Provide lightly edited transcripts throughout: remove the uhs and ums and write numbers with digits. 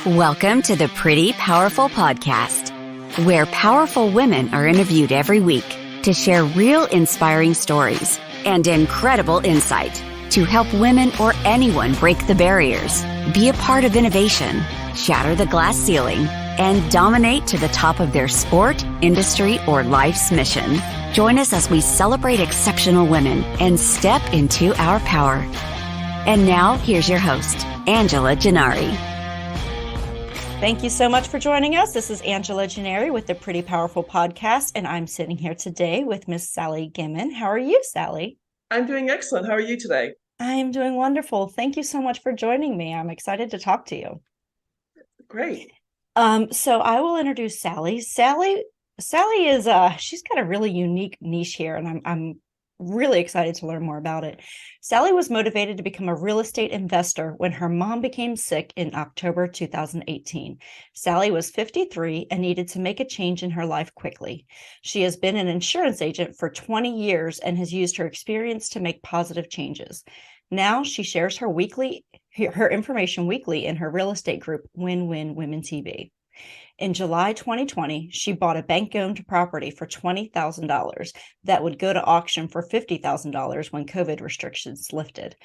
Welcome to the Pretty Powerful Podcast, where powerful women are interviewed every week to share real inspiring stories and incredible insight to help women or anyone break the barriers, be a part of innovation, shatter the glass ceiling, and dominate to the top of their sport, industry, or life's mission. Join us as we celebrate exceptional women and step into our power. And now, here's your host, Angela Gennari. Thank you so much for joining us. This is Angela Gennari with the Pretty Powerful Podcast, and I'm sitting here today with Miss Sally Gimon. How are you, Sally? I'm doing excellent. How are you today? I'm doing wonderful. Thank you so much for joining me. I'm excited to talk to you. Great. So I will introduce Sally. Sally is she's got a really unique niche here, and I'm really excited to learn more about it. Sally was motivated to become a real estate investor when her mom became sick in October 2018. Sally was 53 and needed to make a change in her life quickly. She has been an insurance agent for 20 years and has used her experience to make positive changes. Now she shares her information weekly in her real estate group, Win-Win Women TV. In July 2020, she bought a bank-owned property for $20,000 that would go to auction for $50,000 when COVID restrictions lifted.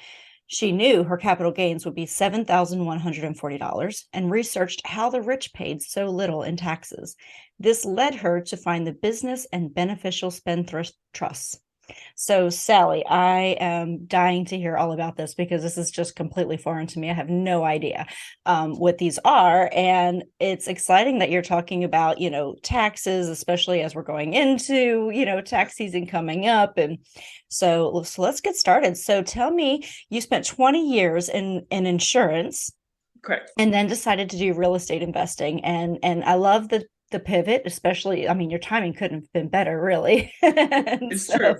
She knew her capital gains would be $7,140 and researched how the rich paid so little in taxes. This led her to find the business and beneficial spendthrift trusts. So, Sally, I am dying to hear all about this because this is just completely foreign to me. I have no idea what these are. And it's exciting that you're talking about, taxes, especially as we're going into, tax season coming up. And so let's get started. So tell me, you spent 20 years in insurance. Correct. And then decided to do real estate investing. And I love the pivot, especially, your timing couldn't have been better, really. It's true.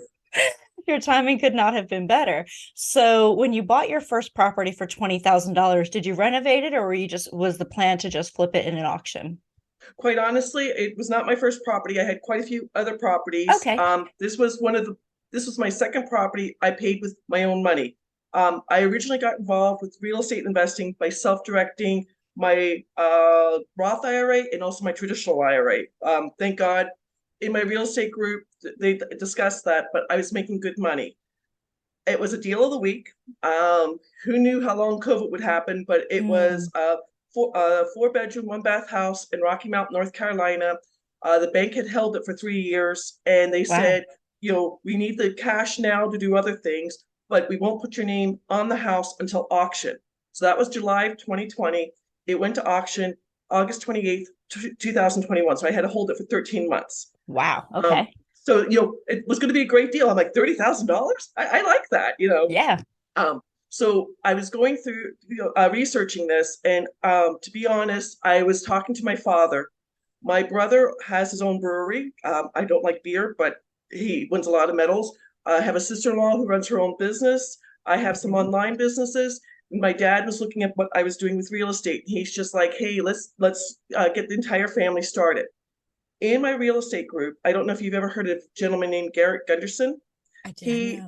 Your timing could not have been better. So when you bought your first property for $20,000, did you renovate it, or was the plan to just flip it in an auction? Quite honestly, it was not my first property. I had quite a few other properties. Okay. This was my second property I paid with my own money. I originally got involved with real estate investing by self-directing my Roth IRA and also my traditional IRA. Thank God, in my real estate group, they discussed that, but I was making good money. It was a deal of the week. Who knew how long COVID would happen, but it was a 4-bedroom, 1-bath house in Rocky Mount, North Carolina. The bank had held it for 3 years, and they said, we need the cash now to do other things, but we won't put your name on the house until auction. So that was July of 2020. It went to auction August 28th, 2021. So I had to hold it for 13 months. Wow. Okay. So, it was going to be a great deal. I'm like, $30,000? I like that, Yeah. So I was going through, researching this. And to be honest, I was talking to my father. My brother has his own brewery. I don't like beer, but he wins a lot of medals. I have a sister-in-law who runs her own business. I have some online businesses. My dad was looking at what I was doing with real estate. He's just like, hey, let's get the entire family started. In my real estate group, I don't know if you've ever heard of a gentleman named Garrett Gunderson. I did.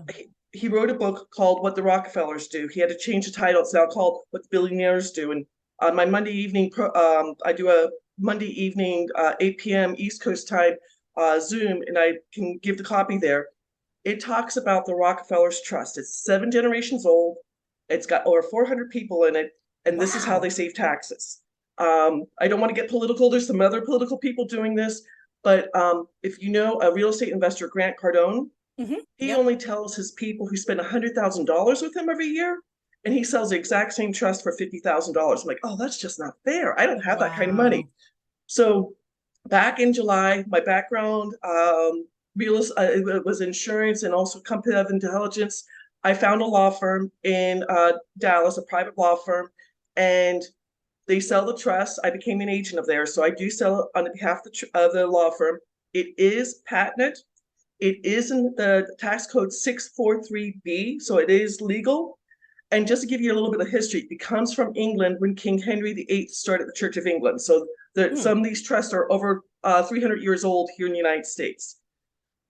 He wrote a book called What the Rockefellers Do. He had to change the title. It's now called What the Billionaires Do. And on my Monday evening, I do a Monday evening, 8 p.m. East Coast time Zoom, and I can give the copy there. It talks about the Rockefellers Trust. It's 7 generations old. It's got over 400 people in it, and this is how they save taxes. I don't want to get political. There's some other political people doing this, but if you know a real estate investor, Grant Cardone, he only tells his people who spend $100,000 with him every year, and he sells the exact same trust for $50,000. I'm like, oh, that's just not fair. I don't have that kind of money. So back in July, my background it was insurance and also competitive intelligence. I found a law firm in Dallas, a private law firm, and they sell the trust. I became an agent of theirs, so I do sell on behalf of the law firm. It is patented. It is in the tax code 643B, so it is legal. And just to give you a little bit of history, it comes from England when King Henry VIII started the Church of England. So some of these trusts are over 300 years old here in the United States.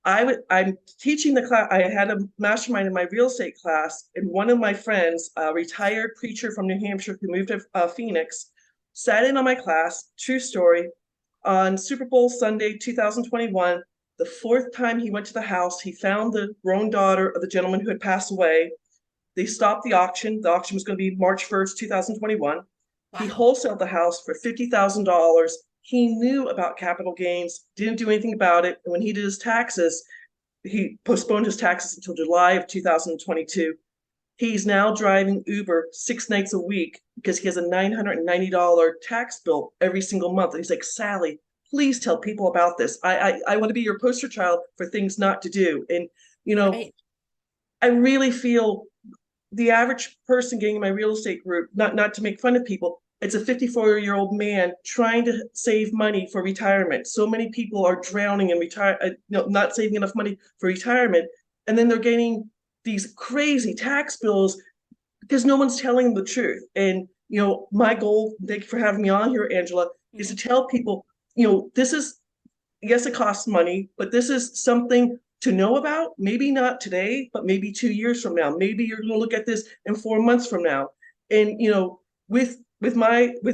I'm teaching the class. I had a mastermind in my real estate class, and one of my friends, a retired preacher from New Hampshire who moved to Phoenix, sat in on my class, true story, on Super Bowl Sunday, 2021. The fourth time he went to the house, he found the grown daughter of the gentleman who had passed away. They stopped the auction. The auction was going to be March 1st, 2021. He Wow. wholesaled the house for $50,000. He knew about capital gains, didn't do anything about it. And when he did his taxes, he postponed his taxes until July of 2022. He's now driving Uber 6 nights a week because he has a $990 tax bill every single month. And he's like, Sally, please tell people about this. I want to be your poster child for things not to do. And, you know, Right. I really feel the average person getting in my real estate group, not to make fun of people, it's a 54-year-old man trying to save money for retirement. So many people are drowning in not saving enough money for retirement. And then they're getting these crazy tax bills because no one's telling them the truth. And, you know, my goal, thank you for having me on here, Angela, is to tell people, you know, this is, yes, it costs money, but this is something to know about. Maybe not today, but maybe 2 years from now. Maybe you're going to look at this in 4 months from now. And, you know, with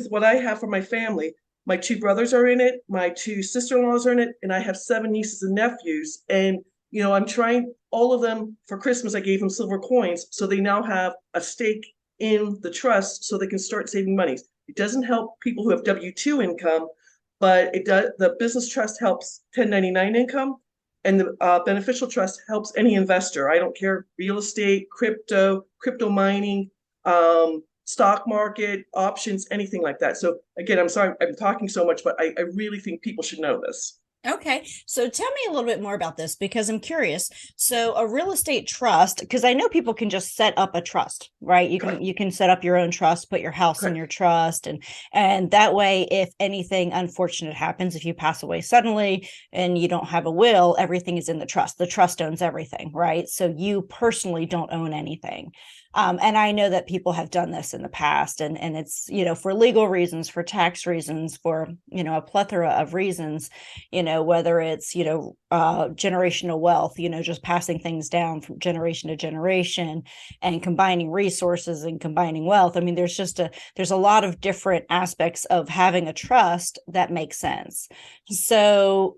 what I have for my family, my two brothers are in it, my two sister-in-laws are in it, and I have 7 nieces and nephews. And, you know, I'm trying all of them for Christmas. I gave them silver coins, so they now have a stake in the trust so they can start saving money. It doesn't help people who have W-2 income, but it does. The business trust helps 1099 income, and the beneficial trust helps any investor. I don't care, real estate, crypto mining, stock market, options, anything like that. So again, I'm sorry I'm talking so much, but I really think people should know this. Okay. So tell me a little bit more about this because I'm curious. So a real estate trust, because I know people can just set up a trust, right? You can set up your own trust, put your house in your trust, and that way, if anything unfortunate happens, if you pass away suddenly and you don't have a will, everything is in the trust. The trust owns everything, right? So you personally don't own anything. And I know that people have done this in the past, and it's, you know, for legal reasons, for tax reasons, for, you know, a plethora of reasons, you know, whether it's, you know, generational wealth, you know, just passing things down from generation to generation and combining resources and combining wealth. I mean, there's a lot of different aspects of having a trust that makes sense. So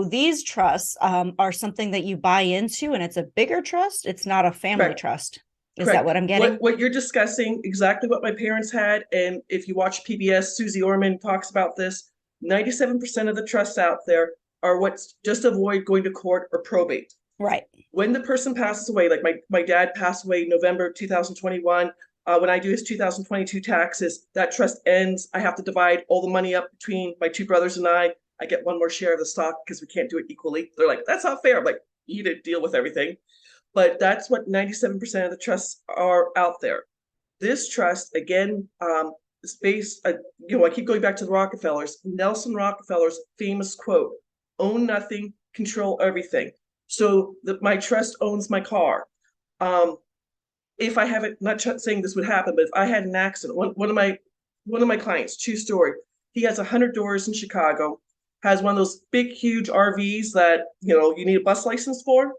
these trusts are something that you buy into, and it's a bigger trust. It's not a family trust. Is that what I'm getting? What you're discussing, exactly what my parents had. And if you watch PBS, Susie Orman talks about this. 97% of the trusts out there are what's just avoid going to court or probate. Right. When the person passes away, like my dad passed away November 2021. When I do his 2022 taxes, that trust ends. I have to divide all the money up between my two brothers and I. I get one more share of the stock because we can't do it equally. They're like, that's not fair. I'm like, you need to deal with everything. But that's what 97% of the trusts are out there. This trust, again, is based, you know, I keep going back to the Rockefellers. Nelson Rockefeller's famous quote, own nothing, control everything. So my trust owns my car. If I haven't, not saying this would happen, but if I had an accident, one of my clients, true story, he has 100 doors in Chicago, has one of those big, huge RVs that, you know, you need a bus license for.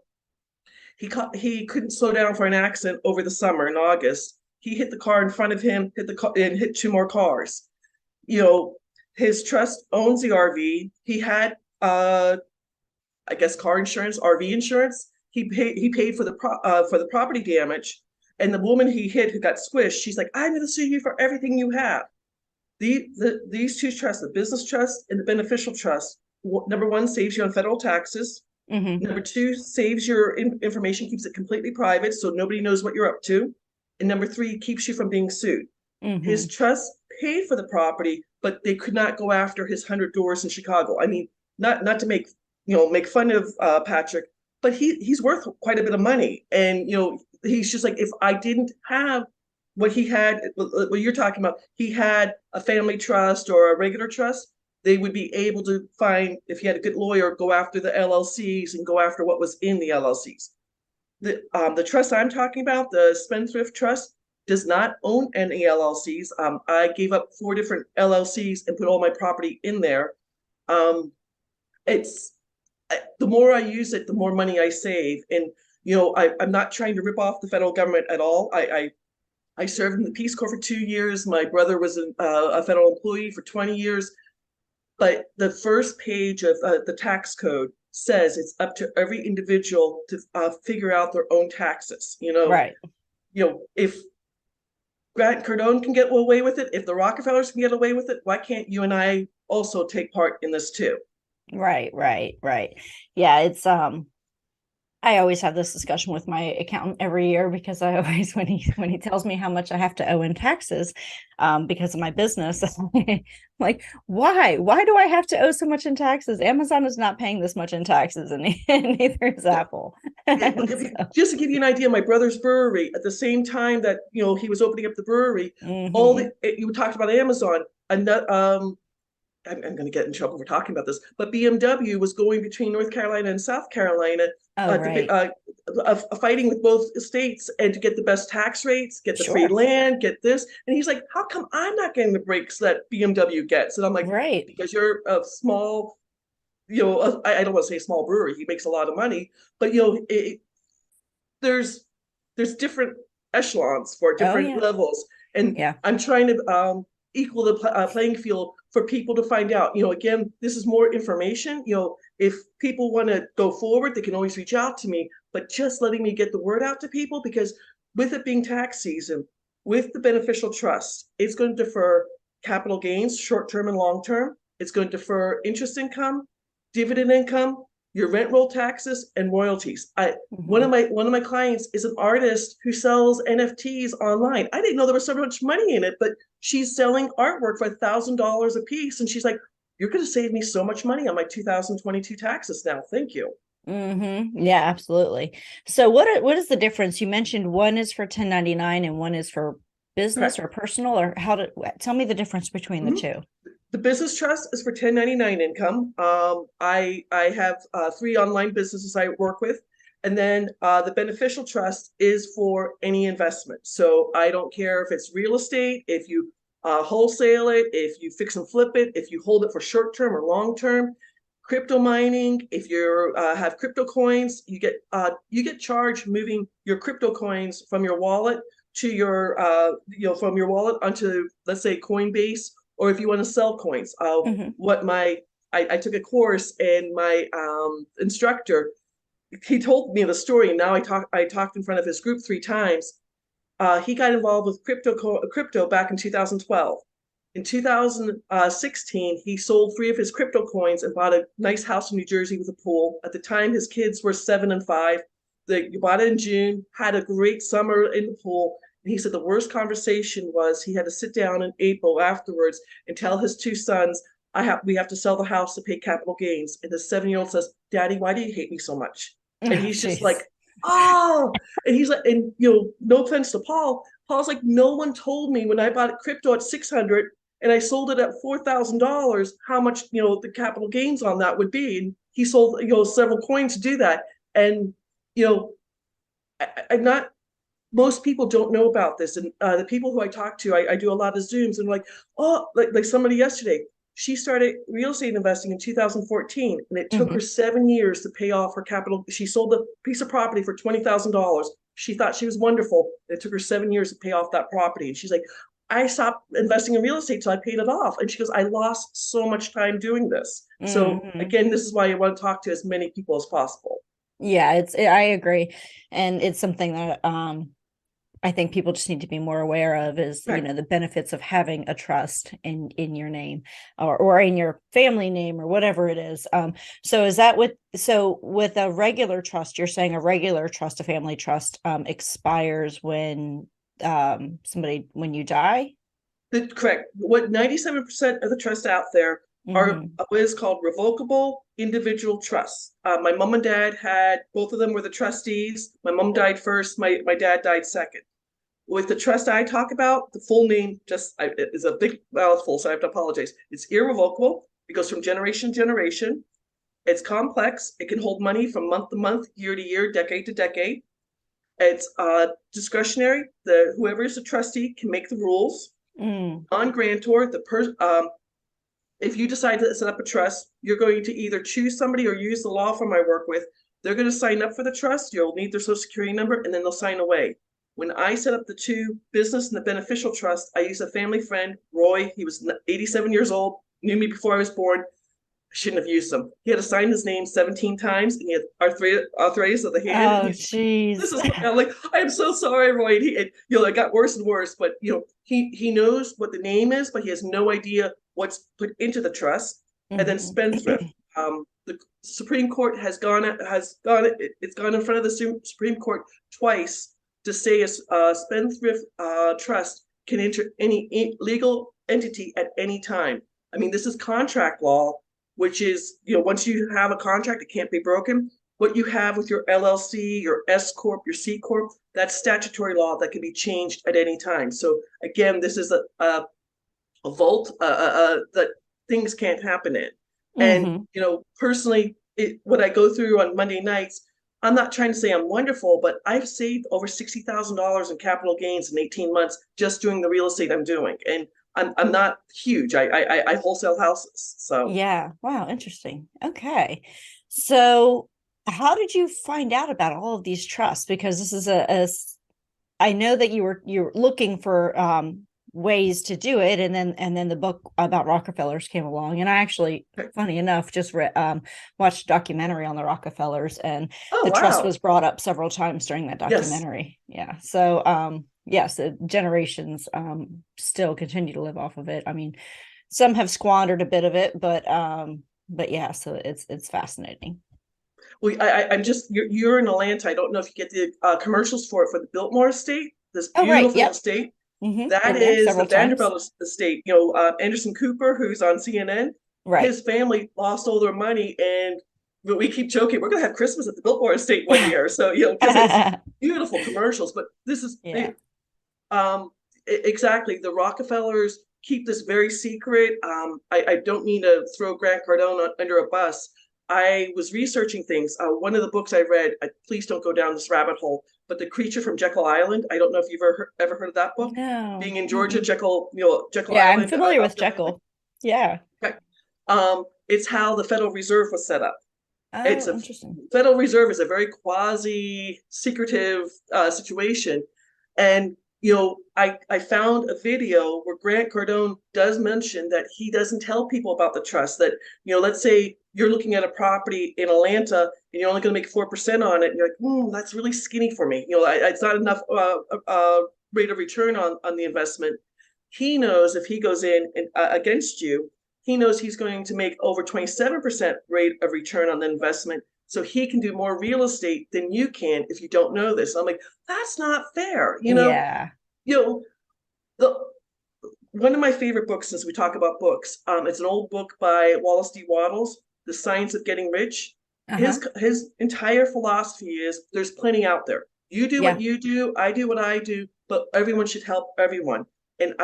He couldn't slow down for an accident over the summer in August. He hit the car in front of him, hit 2 more cars. You know, his trust owns the RV. He had, I guess, car insurance, RV insurance. He paid for the property damage, and the woman he hit who got squished, she's like, I'm going to sue you for everything you have. These two trusts, the business trust and the beneficial trust, number one, saves you on federal taxes. Mm-hmm. Number two, saves your information, keeps it completely private so nobody knows what you're up to. And number three, keeps you from being sued. Mm-hmm. His trust paid for the property, but they could not go after his 100 doors in Chicago. I mean, not to make fun of Patrick, but he's worth quite a bit of money. And, you know, he's just like, if I didn't have what he had, what you're talking about, he had a family trust or a regular trust, they would be able to find, if he had a good lawyer, go after the LLCs and go after what was in the LLCs. The trust I'm talking about, the Spendthrift Trust, does not own any LLCs. I gave up 4 different LLCs and put all my property in there. It's the more I use it, the more money I save. And, you know, I'm not trying to rip off the federal government at all. I served in the Peace Corps for 2 years. My brother was a federal employee for 20 years. But the first page of the tax code says it's up to every individual to figure out their own taxes. Right. If Grant Cardone can get away with it, if the Rockefellers can get away with it, why can't you and I also take part in this too? Right. Yeah, it's I always have this discussion with my accountant every year, because I always, when he tells me how much I have to owe in taxes, because of my business, I'm like, why do I have to owe so much in taxes? Amazon is not paying this much in taxes, and neither is Apple. Just to give you an idea, my brother's brewery, at the same time that he was opening up the brewery, you talked about Amazon, I'm going to get in trouble for talking about this, but BMW was going between North Carolina and South Carolina, fighting with both states, and to get the best tax rates, get the free land, get this. And he's like, how come I'm not getting the breaks that BMW gets? And I'm like, because you're a small, I don't want to say small brewery. He makes a lot of money, but there's different echelons for different levels. And I'm trying to equal the playing field for people to find out. Again, this is more information. If people want to go forward, they can always reach out to me, but just letting me get the word out to people, because with it being tax season, with the beneficial trust, it's going to defer capital gains, short-term and long-term. It's going to defer interest income, dividend income, your rent roll taxes, and royalties. One of my clients is an artist who sells NFTs online. I didn't know there was so much money in it, but she's selling artwork for $1,000 a piece, and she's like, "You're going to save me so much money on my 2022 taxes now. Thank you." Yeah, absolutely. So what is the difference? You mentioned one is for 1099 and one is for business or personal, or tell me the difference between the two. The business trust is for 1099 income. I have 3 online businesses I work with. And then the beneficial trust is for any investment. So I don't care if it's real estate, if you wholesale it, if you fix and flip it, if you hold it for short term or long term. Crypto mining, if you have crypto coins, you get charged moving your crypto coins from your wallet to your from your wallet onto, let's say, Coinbase. Or if you want to sell coins, I took a course, and my instructor, he told me the story. And now I talked in front of his group 3 times. He got involved with crypto back in 2012. In 2016, he sold 3 of his crypto coins and bought a nice house in New Jersey with a pool. At the time, his kids were 7 and 5. They bought it in June, had a great summer in the pool. He said the worst conversation was he had to sit down in April afterwards and tell his 2 sons, we have to sell the house to pay capital gains. And the 7-year-old says, "Daddy, why do you hate me so much?" And he's just like, "Oh," and he's like, and no offense to Paul, Paul's like, "No one told me when I bought crypto at 600 and I sold it at $4,000, how much, the capital gains on that would be." And he sold, several coins to do that. And, I'm not, most people don't know about this. And the people who I talk to, I do a lot of Zooms, and like, oh, like somebody yesterday, she started real estate investing in 2014, and it took her 7 years to pay off her capital. She sold a piece of property for $20,000. She thought she was wonderful. It took her 7 years to pay off that property. And she's like, "I stopped investing in real estate till I paid it off." And she goes, "I lost so much time doing this." So again, this is why I want to talk to as many people as possible. Yeah, I agree. And it's something that I think people just need to be more aware of, is, the benefits of having a trust in your name, or in your family name, or whatever it is. So is that with a regular trust, you're saying a regular trust, a family trust, expires when when you die? Correct. What 97% of the trusts out there are what is called revocable individual trusts. My mom and dad had, both of them were the trustees. My mom died first. My dad died second. With the trust I talk about, the full name is a big mouthful, so I have to apologize. It's irrevocable. It goes from generation to generation. It's complex. It can hold money from month to month, year to year, decade to decade. It's discretionary. Whoever is the trustee can make the rules. Non-grantor, if you decide to set up a trust, you're going to either choose somebody or use the law firm I work with. They're going to sign up for the trust. You'll need their social security number, and then they'll sign away. When I set up the two business and the beneficial trust, I used a family friend, Roy. He was 87 years old, knew me before I was born. Shouldn't have used him. He had to sign his name 17 times, and he had arthritis of the hand. And Oh, he's like, geez. "This is I'm like, I am so sorry, Roy." And it got worse and worse. But he knows what the name is, but he has no idea what's put into the trust. And then spendthrift. The Supreme Court has gone. It's gone in front of the Supreme Court twice to say a spendthrift trust can enter any legal entity at any time. I mean, this is contract law, which is, once you have a contract, it can't be broken. What you have with your LLC, your S Corp, your C Corp, that's statutory law that can be changed at any time. So again, this is a vault that things can't happen in. And, personally, what I go through on Monday nights, I'm not trying to say I'm wonderful, but I've saved over $60,000 in capital gains in 18 months just doing the real estate I'm doing. And I'm not huge. I wholesale houses. So yeah. Wow. Interesting. Okay. So how did you find out about all of these trusts? Because this is I know that you're looking for ways to do it, and then the book about Rockefellers came along, and I actually, funny enough, just watched a documentary on the Rockefellers, and the trust was brought up several times during that documentary. Yes. Yeah. So yes, the generations still continue to live off of it. I mean, some have squandered a bit of it, but yeah, so it's fascinating. Well, I'm just you're in Atlanta. I don't know if you get the commercials for the Biltmore estate, this beautiful estate. That is the Vanderbilt estate. Anderson Cooper, who's on CNN. Right. His family lost all their money, but we keep joking, we're going to have Christmas at the Biltmore estate one year. So because it's beautiful commercials. But this is exactly, the Rockefellers keep this very secret. I don't mean to throw Grant Cardone under a bus. I was researching things. One of the books I read, please don't go down this rabbit hole, but The Creature from Jekyll Island. I don't know if you've ever heard of that book. No. Being in Georgia, Jekyll Island. Yeah, I'm familiar with Jekyll. Yeah. Okay. It's how the Federal Reserve was set up. Oh, it's interesting. Federal Reserve is a very quasi-secretive situation. And I found a video where Grant Cardone does mention that he doesn't tell people about the trust. That, let's say you're looking at a property in Atlanta and you're only going to make 4% on it. And you're like, that's really skinny for me. It's not enough rate of return on the investment. He knows if he goes in and, against you, he knows he's going to make over 27% rate of return on the investment. So he can do more real estate than you can if you don't know this. I'm like, that's not fair. Yeah. One of my favorite books, since we talk about books, it's an old book by Wallace D. Wattles, The Science of Getting Rich. His entire philosophy is there's plenty out there. You do what you do, I do what I do, but everyone should help everyone. And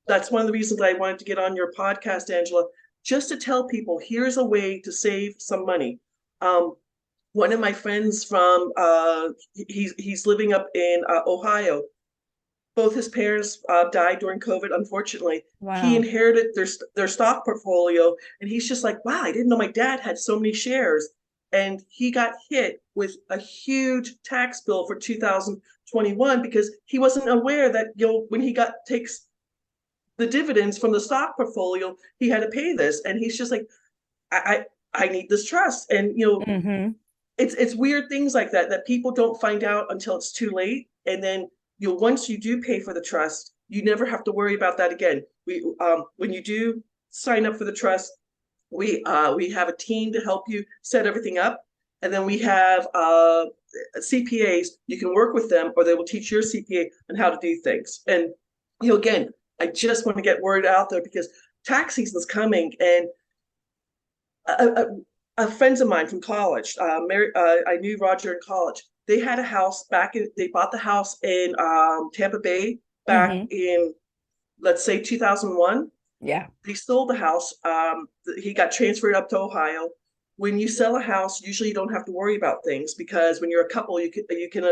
that's one of the reasons I wanted to get on your podcast, Angela, just to tell people here's a way to save some money. One of my friends from he's living up in Ohio. Both his parents died during COVID, unfortunately. Wow. He inherited their stock portfolio, and he's just like, wow, I didn't know my dad had so many shares. And he got hit with a huge tax bill for 2021 because he wasn't aware that when he takes the dividends from the stock portfolio, he had to pay this. And he's just like, I need this trust. And it's weird things like that people don't find out until it's too late. And then once you do pay for the trust, you never have to worry about that again. When you do sign up for the trust, we have a team to help you set everything up, and then we have CPAs. You can work with them, or they will teach your CPA on how to do things. And again, I just want to get word out there because tax season is coming, and friends of mine from college, I knew Roger in college. They had a house they bought the house in Tampa Bay back in, let's say, 2001. Yeah. They sold the house. He got transferred up to Ohio. When you sell a house, usually you don't have to worry about things because when you're a couple, you can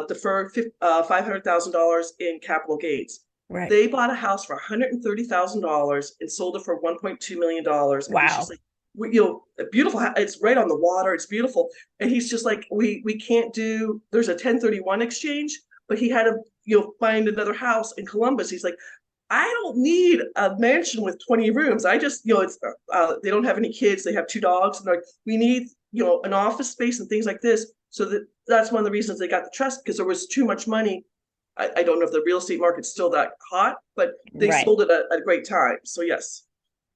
defer $500,000 in capital gains. Right. They bought a house for $130,000 and sold it for $1.2 million. Wow. Beautiful. It's right on the water. It's beautiful. And he's just like, we can't do, there's a 1031 exchange, but he had to, find another house in Columbus. He's like, I don't need a mansion with 20 rooms. I just, it's they don't have any kids. They have 2 dogs, and they're like, we need, an office space and things like this. So that's one of the reasons they got the trust, because there was too much money. I don't know if the real estate market's still that hot, but they Right. sold it at a great time. So yes.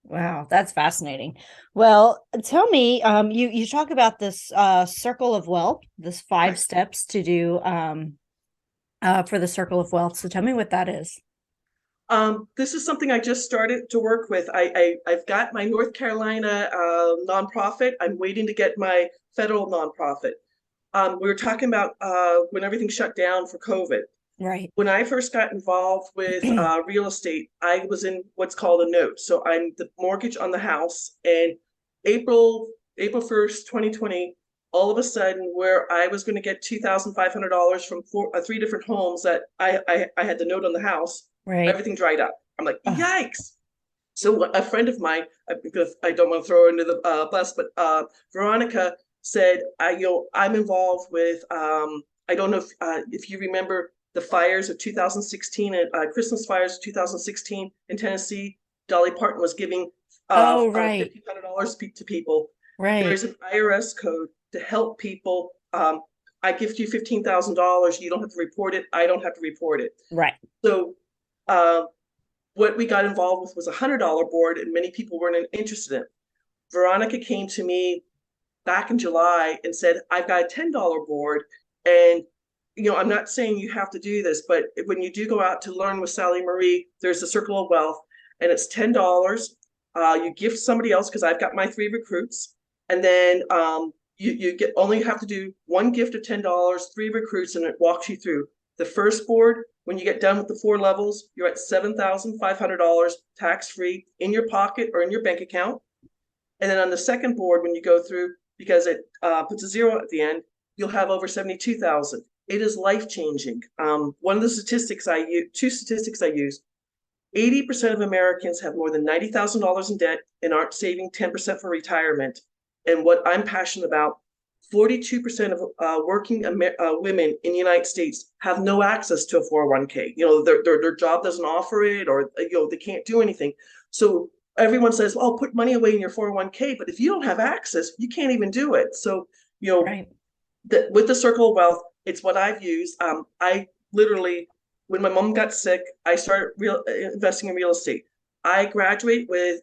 Wow, that's fascinating. Well, tell me, you talk about this circle of wealth, this 5 steps to do for the circle of wealth. So tell me what that is. This is something I just started to work with. I've got my North Carolina nonprofit. I'm waiting to get my federal nonprofit. We were talking about when everything shut down for COVID. Right. When I first got involved with real estate, I was in what's called a note. So I'm the mortgage on the house. And April 1st, 2020, all of a sudden, where I was going to get $2,500 from 3 different homes that I had the note on the house, Right. everything dried up. I'm like, Ugh. yikes. So a friend of mine, because I don't want to throw her under the bus, but Veronica said, I'm involved with, I don't know if you remember the fires of 2016 and Christmas fires of 2016 in Tennessee. Dolly Parton was giving right. $1,500 to people. Right. There's an IRS code to help people. I gift you $15,000. You don't have to report it. I don't have to report it. Right. So what we got involved with was a $100 board, and many people weren't interested in it. Veronica came to me back in July and said, I've got a $10 board. And, I'm not saying you have to do this, but when you do go out to learn with Sally Marie, there's a circle of wealth, and it's $10. You gift somebody else, because I've got my 3 recruits. And then you only have to do 1 gift of $10, 3 recruits, and it walks you through. The first board, when you get done with the 4 levels, you're at $7,500 tax-free in your pocket or in your bank account. And then on the second board, when you go through, because it puts a 0 at the end, you'll have over 72,000. It is life-changing. One of the statistics I use, 2 statistics I use, 80% of Americans have more than $90,000 in debt and aren't saving 10% for retirement. And what I'm passionate about, 42% of working women in the United States have no access to a 401k. Their job doesn't offer it, or they can't do anything. So everyone says, "Oh, put money away in your 401k," but if you don't have access, you can't even do it. So Right. with the Circle of Wealth, it's what I've used. I literally, when my mom got sick, I started investing in real estate. I graduated with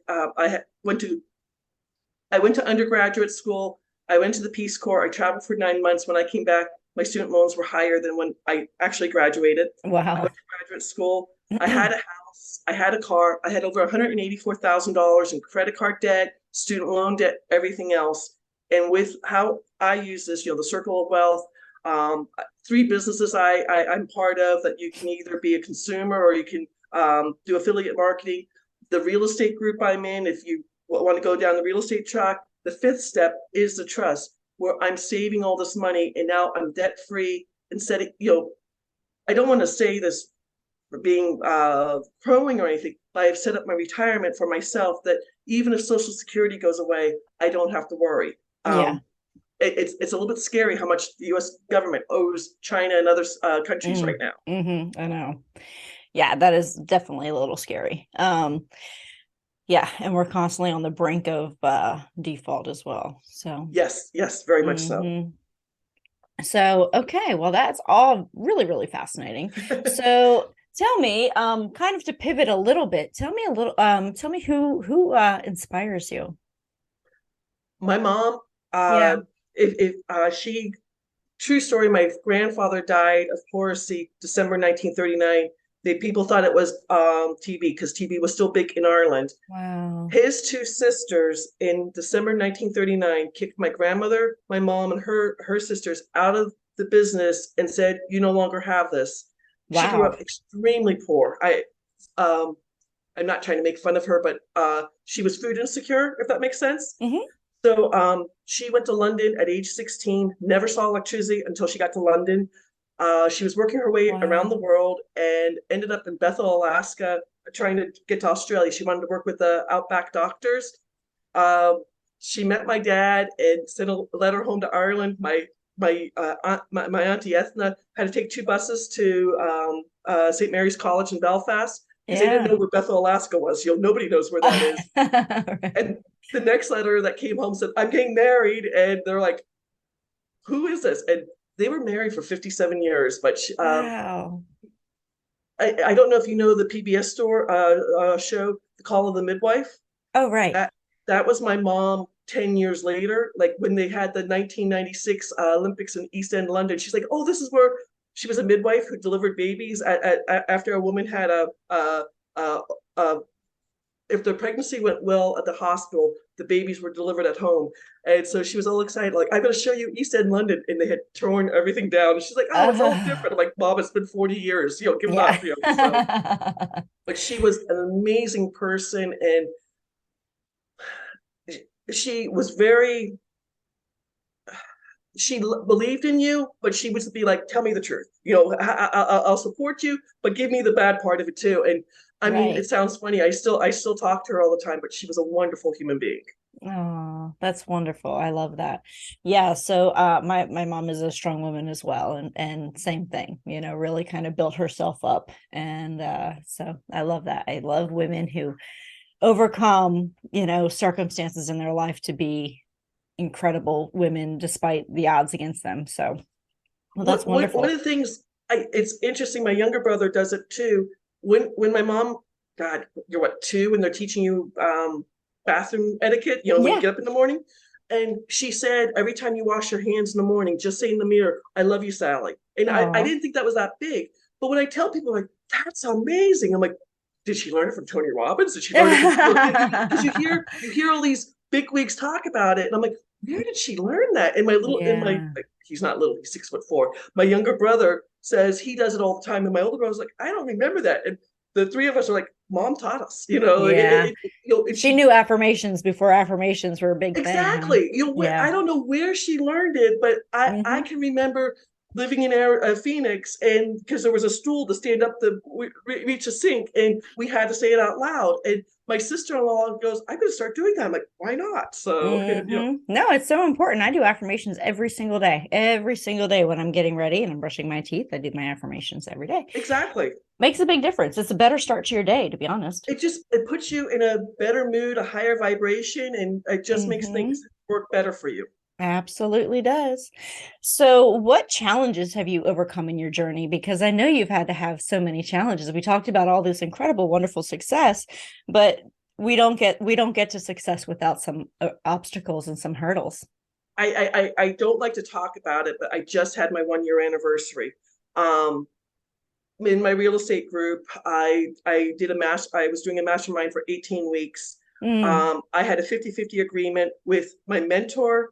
I went to undergraduate school. I went to the Peace Corps. I traveled for 9 months. When I came back, my student loans were higher than when I actually graduated. I Wow. went to graduate school. I had a house. I had a car. I had over $184,000 in credit card debt, student loan debt, everything else. And with how I use this, the Circle of Wealth, 3 businesses I'm part of that you can either be a consumer or you can do affiliate marketing. The real estate group I'm in, if you want to go down the real estate track, the 5th step is the trust, where I'm saving all this money and now I'm debt free. Instead of, I don't want to say this for being crowing or anything, but I've set up my retirement for myself, that even if Social Security goes away, I don't have to worry. Yeah. It's a little bit scary how much the U.S. government owes China and other countries right now. I know. Yeah, that is definitely a little scary. Yeah, and we're constantly on the brink of default as well. So yes, very much so. So, okay, well, that's all really, really fascinating. So tell me, kind of to pivot a little bit, tell me who inspires you? My mom, Yeah. she, true story, my grandfather died of pleurisy, December 1939. People thought it was TB, because TB was still big in Ireland. Wow. His 2 sisters in December 1939 kicked my grandmother, my mom, and her sisters out of the business and said, "You no longer have this." She grew Wow. up extremely poor. I'm not trying to make fun of her, but she was food insecure, if that makes sense. Mhm. So she went to London at age 16, never saw electricity until she got to London. She was working her way around the Wow. world and ended up in Bethel, Alaska, trying to get to Australia. She wanted to work with the outback doctors. She met my dad and sent a letter home to Ireland. My my auntie Ethna had to take two buses to St. Mary's College in Belfast because they didn't Yeah. know where Bethel, Alaska was. Nobody knows where that is. Right. And the next letter that came home said, "I'm getting married," and they're like, "Who is this?" And they were married for 57 years, but Wow. I don't know if you know the PBS show, The Call of the Midwife. Oh, right. That was my mom 10 years later, like when they had the 1996 Olympics in East End, London. She's like, "Oh, this is where," she was a midwife who delivered babies after a woman had a if the pregnancy went well at the hospital, the babies were delivered at home. And so she was all excited, like, "I'm going to show you East End, London." And they had torn everything down. And she's like, "Oh, it's all different." I'm like, "Mom, it's been 40 years, give it Yeah. up." So, but she was an amazing person. And she was very, she believed in you, but she would be like, "Tell me the truth. I'll support you, but give me the bad part of it too." And I mean, it Right. sounds funny. I still talk to her all the time, but she was a wonderful human being. Oh, that's wonderful. I love that. Yeah. So my mom is a strong woman as well. And same thing, really kind of built herself up. And so I love that. I love women who overcome, circumstances in their life to be incredible women despite the odds against them. So well, that's One wonderful. of the things, it's interesting, my younger brother does it too. When my mom, God, you're what, two, and they're teaching you bathroom etiquette, when you Yeah. get up in the morning. And she said, every time you wash your hands in the morning, just say in the mirror, "I love you, Sally." And I Oh. didn't think that was that big. But when I tell people, like, "That's amazing," I'm like, "Did she learn it from Tony Robbins? Did she learn it from," because you hear all these big wigs talk about it. And I'm like, "Where did she learn that?" And Yeah. he's not little, he's 6'4". My younger brother says he does it all the time. And my older brother's like, "I don't remember that." And the three of us are like, "Mom taught us," Yeah. and She she, knew affirmations before affirmations were a big thing, huh? exactly. Yeah. I don't know where she learned it, but I Hmm. can remember living in Phoenix, and because there was a stool to stand up to reach a sink, and we had to say it out loud. And my sister-in-law goes, "I'm going to start doing that." I'm like, "Why not?" So, No, it's so important. I do affirmations every single day. Every single day when I'm getting ready and I'm brushing my teeth, I do my affirmations every day. exactly. Makes a big difference. It's a better start to your day, to be honest. It puts you in a better mood, a higher vibration, and it just makes things Hmm. work better for you. Absolutely does. So, what challenges have you overcome in your journey? Because I know you've had to have so many challenges. We talked about all this incredible, wonderful success, but we don't get to success without some obstacles and some hurdles. I don't like to talk about it, but I just had my 1 year anniversary. Um, in my real estate group, I was doing a mastermind for 18 weeks. Mm. I had a 50-50 agreement with my mentor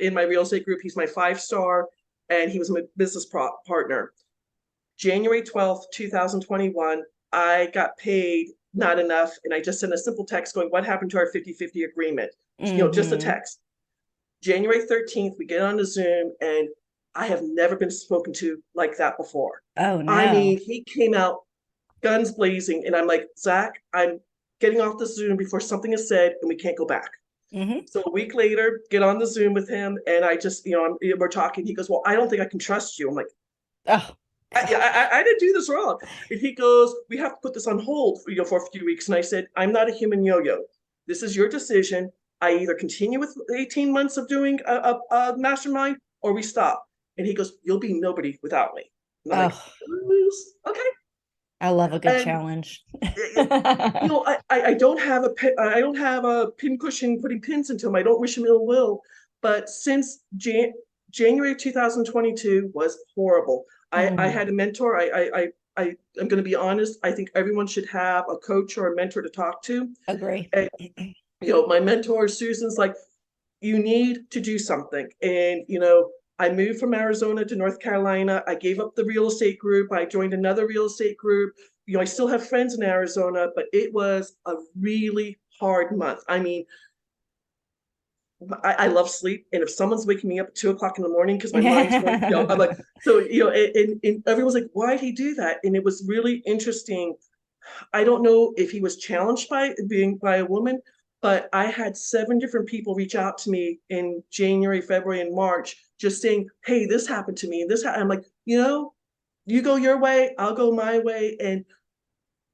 in my real estate group. He's my 5-star, and he was my business partner. January 12th, 2021, I got paid not enough, and I just sent a simple text going, "What happened to our 50-50 agreement?" Just a Hmm. text. January 13th, we get on a Zoom, and I have never been spoken to like that before. Oh I no. mean, he came out guns blazing, and I'm like, "Zach, I'm getting off the Zoom before something is said, and we can't go back." Hmm. So a week later, get on the Zoom with him, and I just, we're talking. He goes, "Well, I don't think I can trust you." I'm like, Oh God. I didn't do this wrong. And he goes, "We have to put this on hold for a few weeks." And I said, "I'm not a human yo-yo. This is your decision. I either continue with 18 months of doing a mastermind, or we stop." And he goes, "You'll be nobody without me." And I'm like, Oh, "Okay." I love a good And challenge. I don't have I don't have a pin cushion putting pins into him. I don't wish him ill will. But since January 2022 was horrible. I Mm, had a mentor. I'm going to be honest. I think everyone should have a coach or a mentor to talk to. agree. And my mentor Susan's like, "You need to do something." And I moved from Arizona to North Carolina. I gave up the real estate group. I joined another real estate group. I still have friends in Arizona, but it was a really hard month. I mean, I love sleep, and if someone's waking me up at 2 o'clock in the morning because my mind's going, I'm like, so and everyone's like, "Why'd he do that?" And it was really interesting. I don't know if he was challenged by being by a woman, but I had 7 different people reach out to me in January, February, and March just saying, hey, this happened to me. I'm like, you go your way, I'll go my way. And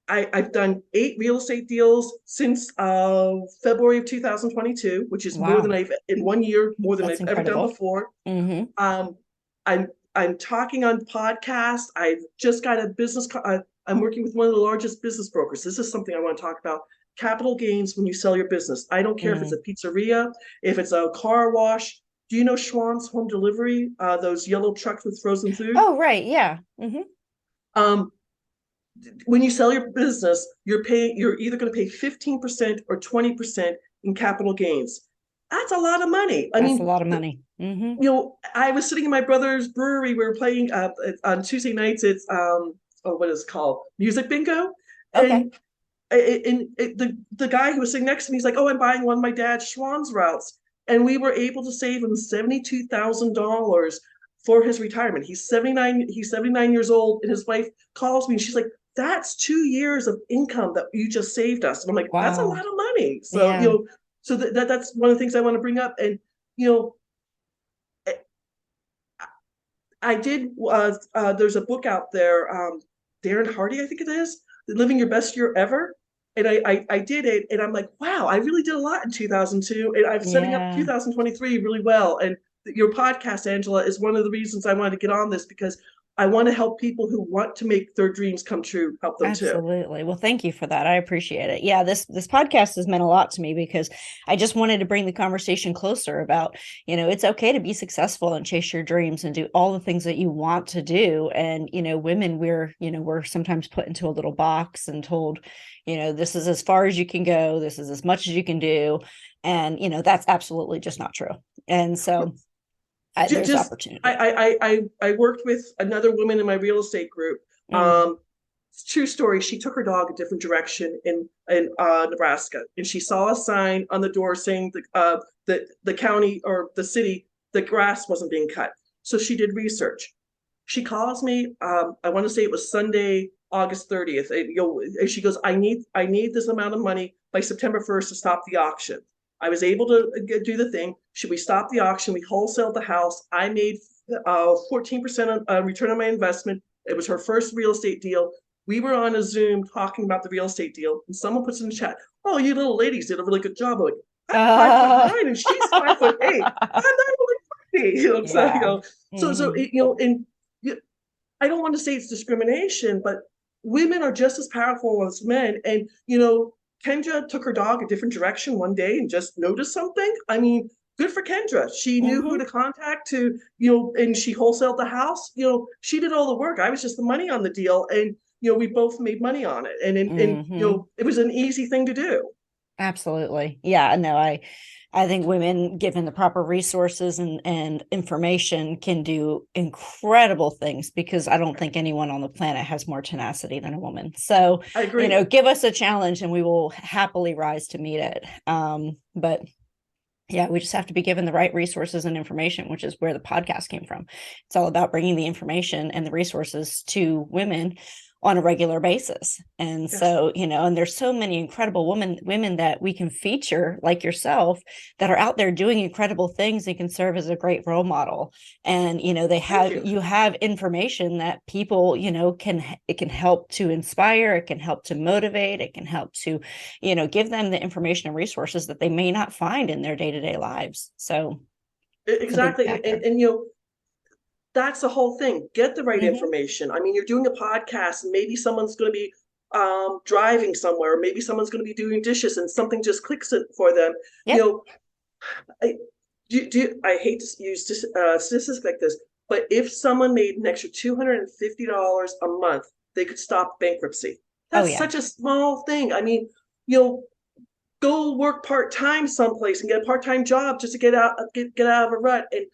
I've done 8 real estate deals since February of 2022, which is more than Wow. I've in 1 year, more than That's I've ever done incredible. before. Mm-hmm. I'm I'm talking on podcasts. I've just got a business. I'm working with one of the largest business brokers. This is something I want to talk about. Capital gains when you sell your business. I don't care if it's a pizzeria, if it's a car wash. Do you know Schwann's Home Delivery? Those yellow trucks with frozen food. Oh, right. Yeah. Mm-hmm. Um, when you sell your business, you're either going to pay 15% or 20% in capital gains. That's a lot of money. I That's a mean, lot of money. Mm-hmm. I was sitting in my brother's brewery. We were playing on Tuesday nights. It's what is it called? Music bingo. Okay. And the guy who was sitting next to me, he's like, "Oh, I'm buying one of my dad's Schwann's routes," and we were able to save him $72,000 for his retirement. He's 79. He's 79 years old, and his wife calls me, and she's like, "That's 2 years of income that you just saved us." And I'm like, "That's a Wow. lot of money." So Yeah. so that's one of the things I want to bring up, and you know. I did. There's a book out there, Darren Hardy, I think it is, "Living Your Best Year Ever," and I did it, and I'm like, wow, I really did a lot in 2002, and I'm setting up Yeah. 2023 really well. And your podcast, Angela, is one of the reasons I wanted to get on this, because I want to help people who want to make their dreams come true, help them too. Absolutely. Well, thank you for that. I appreciate it. Yeah, this podcast has meant a lot to me because I just wanted to bring the conversation closer about, it's okay to be successful and chase your dreams and do all the things that you want to do. And, women, we're sometimes put into a little box and told, this is as far as you can go, this is as much as you can do. And, that's absolutely just not true. And so there's Just opportunity. I worked with another woman in my real estate group. True story. She took her dog a different direction in Nebraska, and she saw a sign on the door saying the county or the city, the grass wasn't being cut. So she did research. She calls me. I want to say it was Sunday, August 30th. And she goes, I need this amount of money by September 1st to stop the auction. I was able to do the thing. Should we stop the auction? We wholesaled the house. I made 14% return on my investment. It was her first real estate deal. We were on a Zoom talking about the real estate deal, and someone puts in the chat, "Oh, you little ladies did a really good job." I'm like, I'm 5'9" and she's 5'8". I'm not really pretty. Yeah. And I don't want to say it's discrimination, but women are just as powerful as men. And Kendra took her dog a different direction one day and just noticed something. I mean, good for Kendra. She knew who to contact and she wholesaled the house. She did all the work. I was just the money on the deal, and we both made money on it. And it was an easy thing to do. Absolutely. Yeah, no, I think women, given the proper resources and information, can do incredible things, because I don't think anyone on the planet has more tenacity than a woman. So, I agree. Give us a challenge and we will happily rise to meet it. But yeah, we just have to be given the right resources and information, which is where the podcast came from. It's all about bringing the information and the resources to women on a regular basis. And Yes. so, and there's so many incredible women that we can feature, like yourself, that are out there doing incredible things and can serve as a great role model. And, you have information that people, it can help to inspire, it can help to motivate, it can help to, give them the information and resources that they may not find in their day-to-day lives. So exactly. And that's the whole thing. Get the right information. I mean, you're doing a podcast, and maybe someone's going to be driving somewhere, or maybe someone's going to be doing dishes, and something just clicks it for them. Yep. I hate to use statistics like this, but if someone made an extra $250 a month, they could stop bankruptcy. That's such a small thing. I mean, go work part-time someplace and get a part-time job just to get out of a rut. And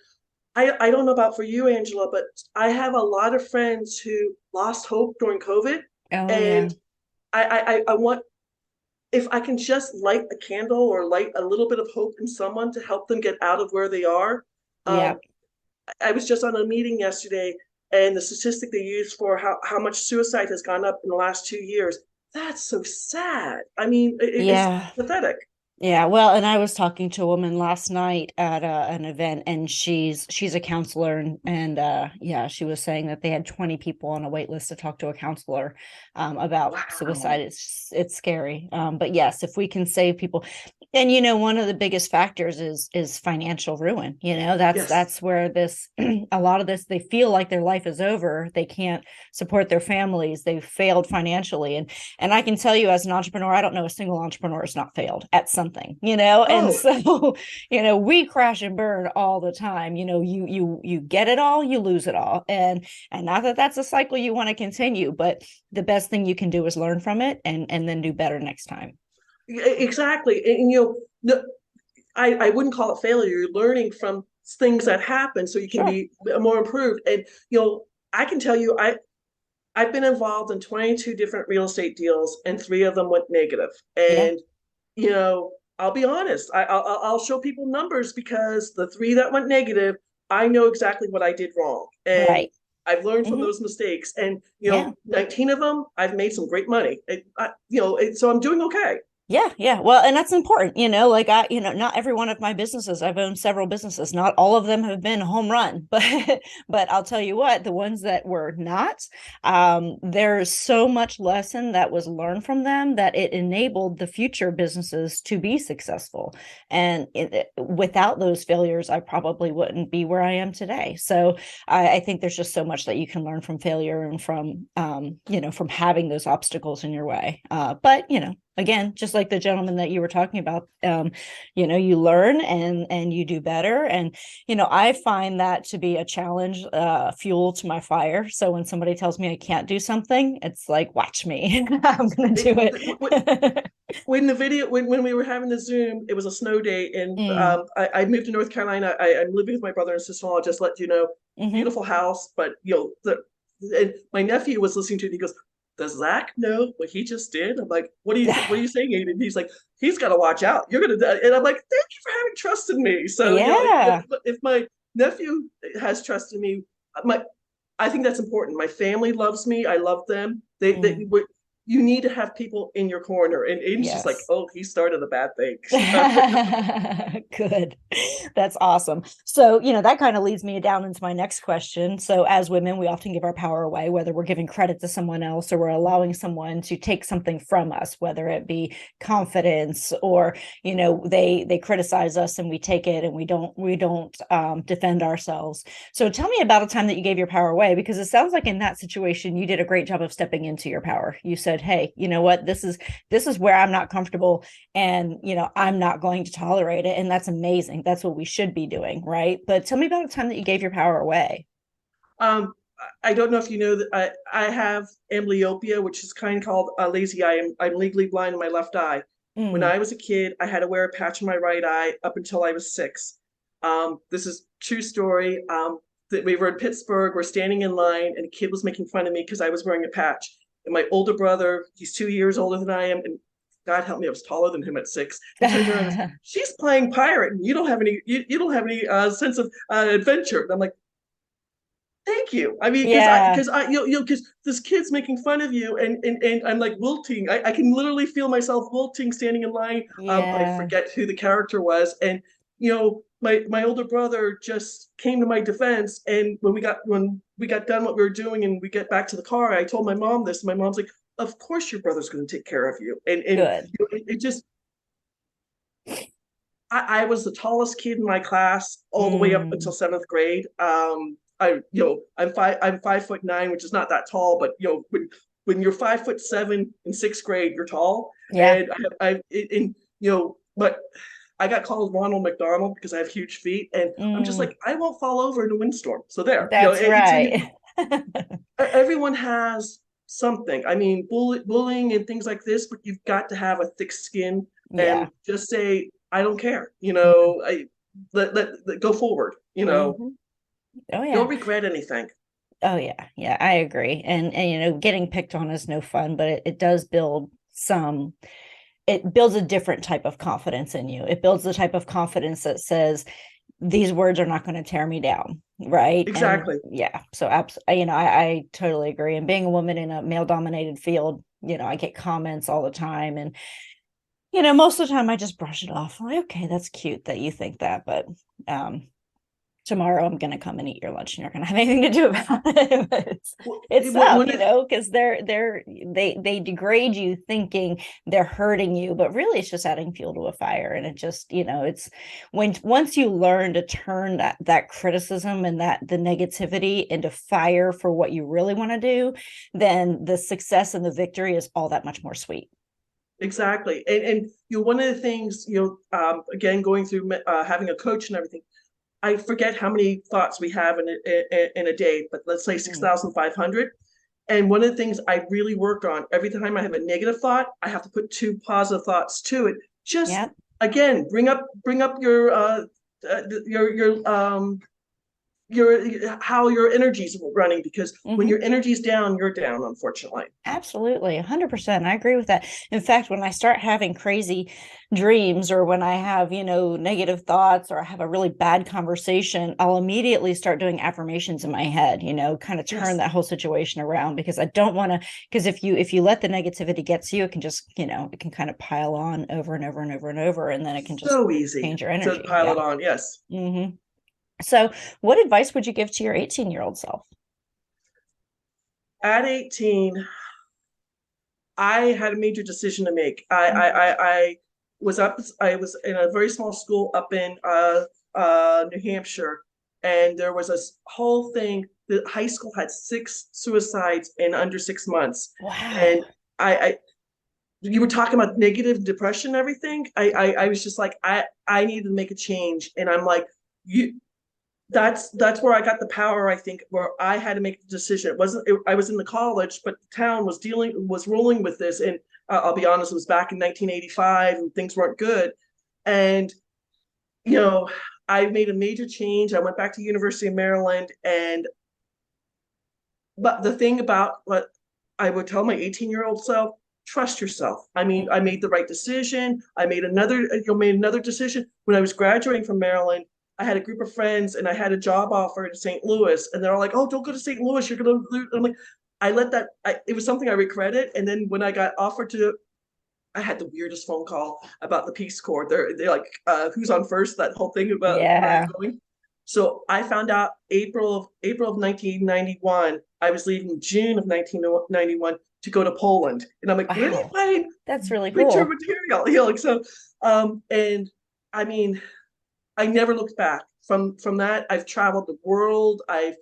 I don't know about for you, Angela, but I have a lot of friends who lost hope during COVID. And I want, if I can just light a candle or light a little bit of hope in someone to help them get out of where they are. I was just on a meeting yesterday, and the statistic they used for how much suicide has gone up in the last 2 years, that's so sad. I mean, it's pathetic. Yeah, well, and I was talking to a woman last night at an event, and she's a counselor, and yeah, she was saying that they had 20 people on a wait list to talk to a counselor about Wow. suicide. It's scary, but yes, if we can save people, and one of the biggest factors is financial ruin. Yes. That's where this a lot of this, they feel like their life is over. They can't support their families. They've failed financially, and I can tell you, as an entrepreneur, I don't know a single entrepreneur has not failed at something, and Oh, so, we crash and burn all the time. You get it all, you lose it all. And not that that's a cycle you want to continue, but the best thing you can do is learn from it and then do better next time. exactly. And, no, I wouldn't call it failure. You're learning from things that happen so you can Sure. be more improved. And, I can tell you, I've been involved in 22 different real estate deals, and three of them went negative. Yeah. And I'll be honest. I'll show people numbers because the three that went negative, I know exactly what I did wrong, and Right. I've learned from Hmm. those mistakes. And Yeah. 19 of them, I've made some great money. So I'm doing okay. Yeah. Well, and that's important, like not every one of my businesses, I've owned several businesses. Not all of them have been home run, but I'll tell you what, the ones that were not, there's so much lesson that was learned from them that it enabled the future businesses to be successful. And without those failures, I probably wouldn't be where I am today. So I think there's just so much that you can learn from failure and from having those obstacles in your way. But again, just like the gentleman that you were talking about, you learn and you do better. And I find that to be a challenge, fuel to my fire. So when somebody tells me I can't do something, it's like, watch me. I'm gonna do it. When the video when we were having the Zoom, it was a snow day, and Mm, I moved to North Carolina. I'm living with my brother and sister-in-law. Just let you know, hmm. beautiful house, but and my nephew was listening to it. And he goes, "Does Zach know what he just did?" I'm like, What are you saying, Aiden?" He's like, "He's got to watch out. You're gonna," and I'm like, "Thank you for having trust in me." So Yeah. if my nephew has trust in me, my I think that's important. My family loves me. I love them. Mm. You need to have people in your corner. And Aiden's just like, Yes. oh, he started a bad thing. Good. That's awesome. So, that kind of leads me down into my next question. So, as women, we often give our power away, whether we're giving credit to someone else or we're allowing someone to take something from us, whether it be confidence or, they criticize us and we take it and we don't defend ourselves. So, tell me about a time that you gave your power away, because it sounds like in that situation you did a great job of stepping into your power. You said, "Hey, you know what? This is where I'm not comfortable, and I'm not going to tolerate it." And that's amazing. That's what we should be doing, right? But tell me about a time that you gave your power away. um, I don't know if you know that I have amblyopia, which is kind of called a lazy eye. I'm legally blind in my left eye. When Mm, I was a kid, I had to wear a patch in my right eye up until I was 6. This is true story. That we were in Pittsburgh, we're standing in line, and a kid was making fun of me because I was wearing a patch. And my older brother, he's 2 years older than I am, and God help me, I was taller than him at 6. He turned around and goes, "She's playing pirate, and you don't have any sense of adventure." And I'm like, "Thank you." I mean, yeah, because this kid's making fun of you, and I'm like wilting. I can literally feel myself wilting standing in line. I yeah. forget who the character was, and my older brother just came to my defense. And when we got done what we were doing, and we get back to the car, I told my mom this. And my mom's like, "Of course your brother's going to take care of you." And Good. it just I was the tallest kid in my class all the way up until Mm, 7th grade. I'm 5'9", which is not that tall, but when you're 5'7" in 6th grade, you're tall. yeah. And but I got called Ronald McDonald because I have huge feet, and I'm just Mm, like, I won't fall over in a windstorm. So there, that's right. everyone has something. I mean, bullying and things like this, but you've got to have a thick skin Yeah. and just say, I don't care. Mm, Let go forward. mhm. Oh yeah. Don't regret anything. Oh yeah, I agree. And getting picked on is no fun, but it does build some. It builds a different type of confidence in you. It builds the type of confidence that says these words are not going to tear me down, right? And Exactly. yeah, so I totally agree. And being a woman in a male dominated field, I get comments all the time, and Most of the time I just brush it off. I'm like, okay, that's cute that you think that, but tomorrow I'm going to come and eat your lunch and you're going to have anything to do about it. But it's tough, because they degrade you thinking they're hurting you, but really it's just adding fuel to a fire. And it just, it's once you learn to turn that criticism and the negativity into fire for what you really want to do, then the success and the victory is all that much more sweet. Exactly. And one of the things, again, going through having a coach and everything, I forget how many thoughts we have in a day, but let's say 6,500. And one of the things I really work on, every time I have a negative thought, I have to put 2 positive thoughts to it. Just again, bring up your how your energy's running, because when your energy's down, you're down, unfortunately. Absolutely. 100%. I agree with that. In fact, when I start having crazy dreams, or when I have, negative thoughts, or I have a really bad conversation, I'll immediately start doing affirmations in my head, kind of turn that whole situation around, because I don't want to, because if you let the negativity get to you, it can just, it can kind of pile on over and over and over and over. And then it can just change your energy. To pile it on. Yes. Mm-hmm. So what advice would you give to your 18-year-old self? At 18, I had a major decision to make. I was in a very small school up in New Hampshire, and there was a whole thing. The high school had 6 suicides in under 6 months. Wow. And you were talking about negative depression and everything. I was just like, I needed to make a change. And I'm like, that's where I got the power, I think, where I had to make the decision. I was in the college, but the town was rolling with this. And I'll be honest, it was back in 1985 and things weren't good. And, I made a major change. I went back to University of Maryland. But the thing about what I would tell my 18-year-old self, trust yourself. I mean, I made the right decision. I made another decision when I was graduating from Maryland. I had a group of friends and I had a job offer in St. Louis, and they're all like, "Oh, don't go to St. Louis. You're going to," I'm like, it was something I regretted. And then when I got offered to, I had the weirdest phone call about the Peace Corps. They're like, who's on first? That whole thing about where I'm going. So I found out April of 1991. I was leaving June of 1991 to go to Poland. And I'm like, where do you find that's really cool winter material? And I mean, I never looked back. From that, I've traveled the world. I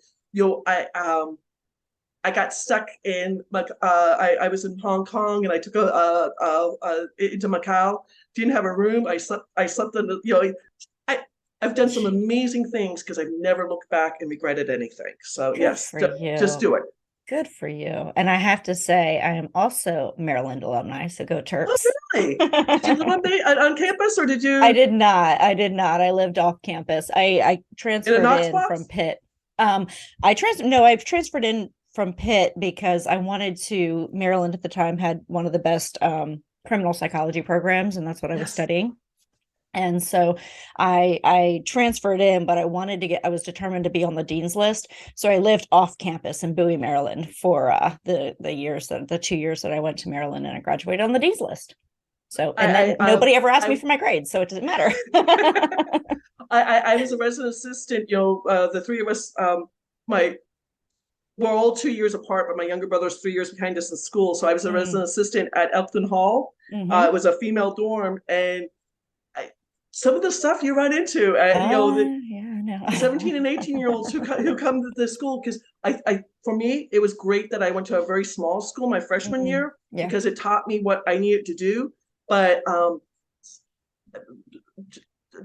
got stuck in I was in Hong Kong, and I took into Macau. Didn't have a room. I slept in I've done some amazing things because I've never looked back and regretted anything. So just do it. Good for you. And I have to say, I am also Maryland alumni, so go Terps. Oh, really? Did you live on campus, or did you? I did not. I lived off campus. I transferred in from Pitt. I've transferred in from Pitt because I wanted to. Maryland at the time had one of the best criminal psychology programs, and that's what I was studying. And so I transferred in, but I was determined to be on the dean's list. So I lived off campus in Bowie, Maryland for the 2 years that I went to Maryland, and I graduated on the dean's list. So, and then nobody ever asked me for my grades, so it doesn't matter. I was a resident assistant, the 3 of us, we're all 2 years apart, but my younger brother's 3 years behind us in school. So I was a resident assistant at Elkton Hall. It was a female dorm, and some of the stuff you run into, the 17 and 18-year-olds who come to the school, because for me, it was great that I went to a very small school my freshman year, because it taught me what I needed to do. But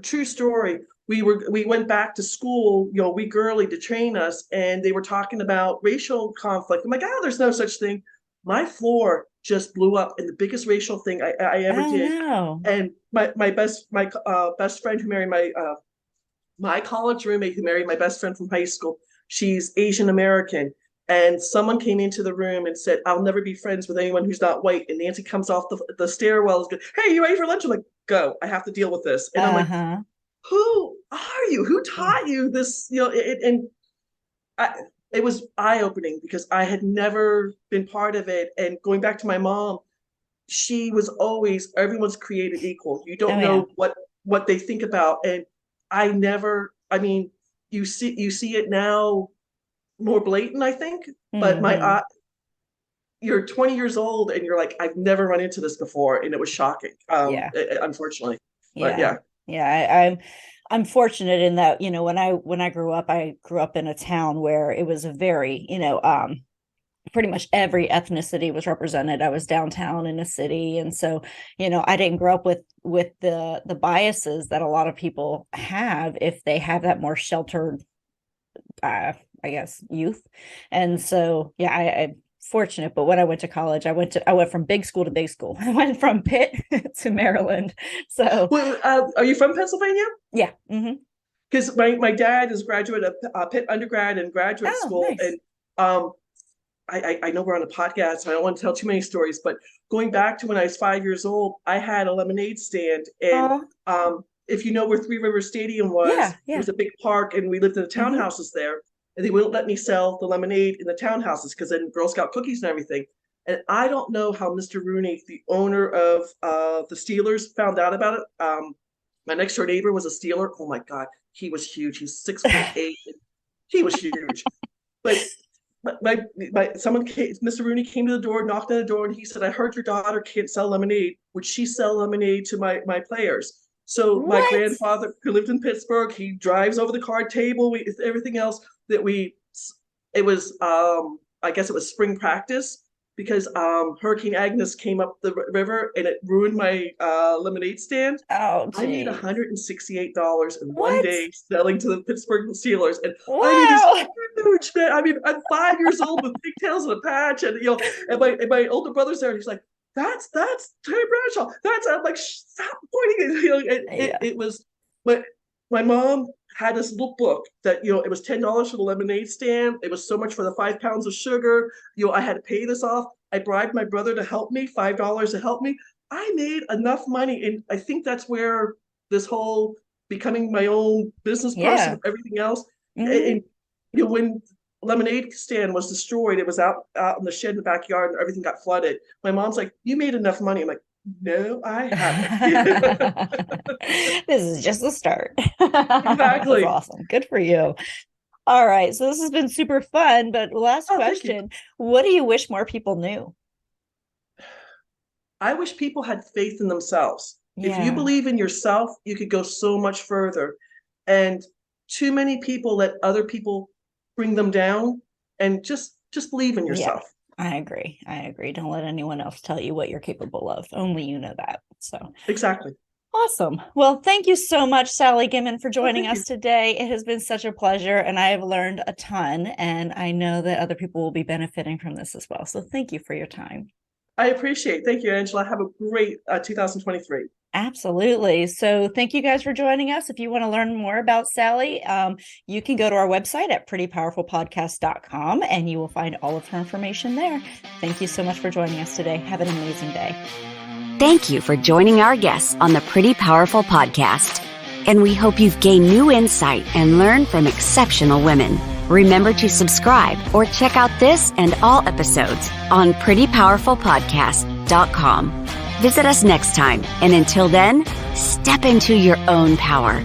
true story, we went back to school, a week early to train us, and they were talking about racial conflict. I'm like, there's no such thing. My floor just blew up, and the biggest racial thing I ever did. No. And my best friend who married my college roommate who married my best friend from high school, she's Asian American. And someone came into the room and said, "I'll never be friends with anyone who's not white." And Nancy comes off the stairwell and goes, "Hey, you ready for lunch?" I'm like, "Go, I have to deal with this." And I'm like, "Who are you? Who taught you this?" It was eye-opening because I had never been part of it. And going back to my mom, she was always, everyone's created equal. You don't know what they think about. And I mean, you see it now more blatant, I think, but you're 20 years old and you're like, I've never run into this before. And it was shocking. Unfortunately. But I'm fortunate in that, when I grew up in a town where it was a very, pretty much every ethnicity was represented. I was downtown in a city. And so, I didn't grow up with the biases that a lot of people have if they have that more sheltered, I guess, youth. And so, I'm fortunate. But when I went to college, I went from big school to big school. I went from Pitt to Maryland. So, well, are you from Pennsylvania? Yeah. Because my dad is a graduate of Pitt undergrad and graduate school. Nice. And I know we're on a podcast, and I don't want to tell too many stories, but going back to when I was 5 years old, I had a lemonade stand. And if you know where Three Rivers Stadium was, it was a big park, and we lived in the townhouses there. And they wouldn't let me sell the lemonade in the townhouses because then Girl Scout cookies and everything. And I don't know how Mr. Rooney, the owner of the Steelers, found out about it. My next door neighbor was a Steeler. Oh my God, he was huge. He's 6'8". He was huge. But Mr. Rooney came to the door, knocked on the door, and he said, "I heard your daughter can't sell lemonade. Would she sell lemonade to my players?" So my grandfather, who lived in Pittsburgh, he drives over the card table, everything else it was, I guess it was spring practice, because Hurricane Agnes came up the river and it ruined my lemonade stand. Oh, geez. I made $168 in one day selling to the Pittsburgh Steelers. And wow. I made this huge, man. I mean, I'm 5 years old with pigtails and a patch, and and my older brother's there, and he's like, that's Terry Bradshaw. I'm like, stop pointing it. It was, but my mom had this little book that, it was $10 for the lemonade stand. It was so much for the 5 pounds of sugar. I had to pay this off. I bribed my brother to help me, $5 to help me. I made enough money. And I think that's where this whole becoming my own business person, everything else. And, when lemonade stand was destroyed, it was out in the shed in the backyard and everything got flooded. My mom's like, "You made enough money." I'm like, "No, I haven't." This is just the start. Exactly. That's awesome. Good for you. All right. So this has been super fun, but last question, what do you wish more people knew? I wish people had faith in themselves. If you believe in yourself, you could go so much further. And too many people let other people bring them down, and just believe in yourself. I agree. Don't let anyone else tell you what you're capable of. Only you know that. So exactly. Awesome. Well, thank you so much, Sally Gimon, for joining us today. It has been such a pleasure, and I have learned a ton, and I know that other people will be benefiting from this as well. So thank you for your time. I appreciate it. Thank you, Angela. Have a great 2023. Absolutely. So thank you guys for joining us. If you want to learn more about Sally, you can go to our website at prettypowerfulpodcast.com, and you will find all of her information there. Thank you so much for joining us today. Have an amazing day. Thank you for joining our guests on the Pretty Powerful Podcast. And we hope you've gained new insight and learned from exceptional women. Remember to subscribe or check out this and all episodes on prettypowerfulpodcast.com. Visit us next time, and until then, step into your own power.